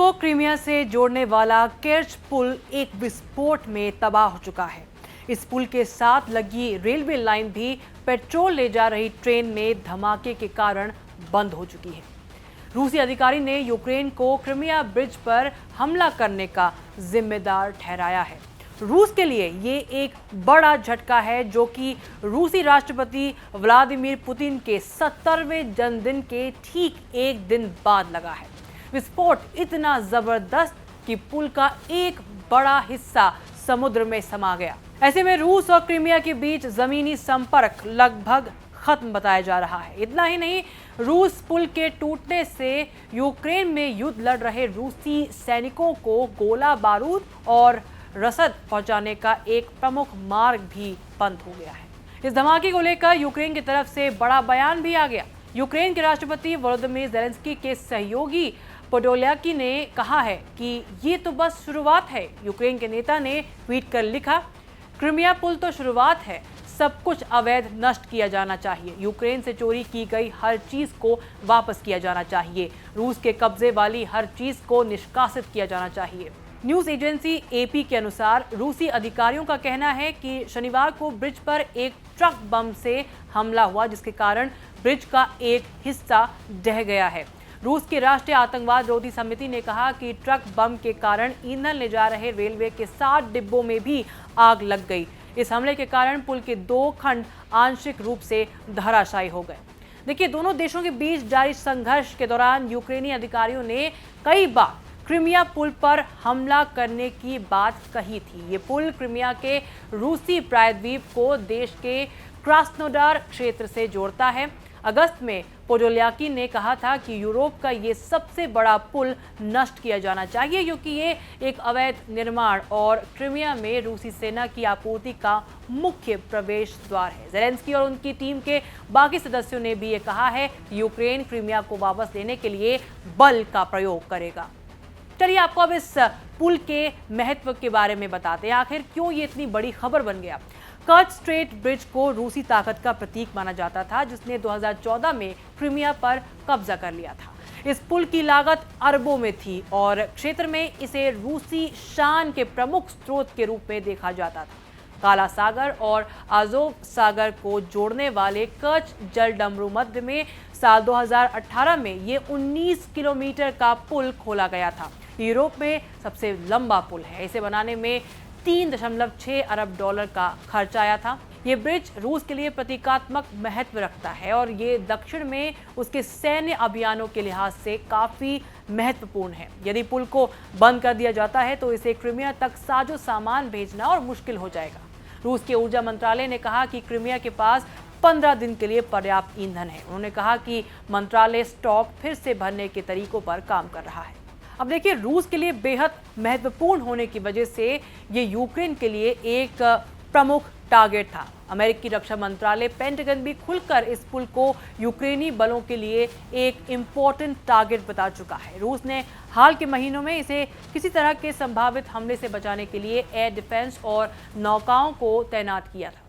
को क्रीमिया से जोड़ने वाला केर्च पुल एक विस्फोट में तबाह हो चुका है। इस पुल के साथ लगी रेलवे लाइन भी पेट्रोल ले जा रही ट्रेन में धमाके के कारण बंद हो चुकी है। रूसी अधिकारी ने यूक्रेन को क्रीमिया ब्रिज पर हमला करने का जिम्मेदार ठहराया है। रूस के लिए ये एक बड़ा झटका है, जो कि रूसी राष्ट्रपति व्लादिमीर पुतिन के 70वें जन्मदिन के ठीक एक दिन बाद लगा है। विस्फोट इतना जबरदस्त कि पुल का एक बड़ा हिस्सा समुद्र में समा गया। ऐसे में रूस और क्रीमिया के बीच जमीनी संपर्क लगभग खत्म बताया जा रहा है। इतना ही नहीं, रूस पुल के टूटने से यूक्रेन में युद्ध लड़ रहे रूसी सैनिकों को गोला बारूद और रसद पहुंचाने का एक प्रमुख मार्ग भी बंद हो गया है। इस धमाके को लेकर यूक्रेन की तरफ से बड़ा बयान भी आ गया। यूक्रेन के राष्ट्रपति वोलोदिमीर ज़ेलेंस्की के सहयोगी पोडोल्याकी ने कहा है कि ये तो बस शुरुआत है। यूक्रेन के नेता ने ट्वीट कर लिखा, क्रीमिया पुल तो शुरुआत है, सब कुछ अवैध नष्ट किया जाना चाहिए। यूक्रेन से चोरी की गई हर चीज को वापस किया जाना चाहिए। रूस के कब्जे वाली हर चीज को निष्कासित किया जाना चाहिए। न्यूज एजेंसी एपी के अनुसार रूसी अधिकारियों का कहना है कि शनिवार को ब्रिज पर एक ट्रक बम से हमला हुआ, जिसके कारण ब्रिज का एक हिस्सा ढह गया है। रूस की राष्ट्रीय आतंकवाद विरोधी समिति ने कहा कि ट्रक बम के कारण ईंधन ले जा रहे रेलवे के 60 डिब्बों में भी आग लग गई। इस हमले के कारण पुल के 2 खंड आंशिक रूप से धराशायी हो गए। देखिए, दोनों देशों के बीच जारी संघर्ष के दौरान यूक्रेनी अधिकारियों ने कई बार क्रीमिया पुल पर हमला करने की बात कही थी। ये पुल क्रीमिया के रूसी प्रायद्वीप को देश के क्रास्नोडार क्षेत्र से जोड़ता है। अगस्त में पोडोल्याकी ने कहा था कि यूरोप का ये सबसे बड़ा पुल नष्ट किया जाना चाहिए, क्योंकि ये एक अवैध निर्माण और क्रीमिया में रूसी सेना की आपूर्ति का मुख्य प्रवेश द्वार है। ज़ेलेंस्की और उनकी टीम के बाकी सदस्यों ने भी ये कहा है कि यूक्रेन क्रीमिया को वापस लेने के लिए बल का प्रयोग करेगा। चलिए, आपको अब इस पुल के महत्व के बारे में बताते हैं। आखिर क्यों ये इतनी बड़ी खबर बन गया। कर्च स्ट्रेट ब्रिज को रूसी ताकत का प्रतीक माना जाता था, जिसने 2014 में क्रीमिया पर कब्जा कर लिया था। इस पुल की लागत अरबों में थी और क्षेत्र में इसे रूसी शान के प्रमुख स्रोत के रूप में देखा जाता था। काला सागर और आज़ोव सागर को जोड़ने वाले कर्च जलडमरू मध्य में साल 2018 में ये 19 किलोमीटर का पुल खोला गया था। यूरोप में सबसे लंबा पुल है। इसे बनाने में 3.6 अरब डॉलर का खर्च आया था। ये ब्रिज रूस के लिए प्रतीकात्मक महत्व रखता है और ये दक्षिण में उसके सैन्य अभियानों के लिहाज से काफी महत्वपूर्ण है। यदि पुल को बंद कर दिया जाता है तो इसे क्रीमिया तक साजो सामान भेजना और मुश्किल हो जाएगा। रूस के ऊर्जा मंत्रालय ने कहा कि क्रीमिया के पास 15 दिन के लिए पर्याप्त ईंधन है। उन्होंने कहा कि मंत्रालय स्टॉक फिर से भरने के तरीकों पर काम कर रहा है। अब देखिए, रूस के लिए बेहद महत्वपूर्ण होने की वजह से ये यूक्रेन के लिए एक प्रमुख टारगेट था। अमेरिकी रक्षा मंत्रालय पेंटागन भी खुलकर इस पुल को यूक्रेनी बलों के लिए एक इम्पोर्टेंट टारगेट बता चुका है। रूस ने हाल के महीनों में इसे किसी तरह के संभावित हमले से बचाने के लिए एयर डिफेंस और नौकाओं को तैनात किया था।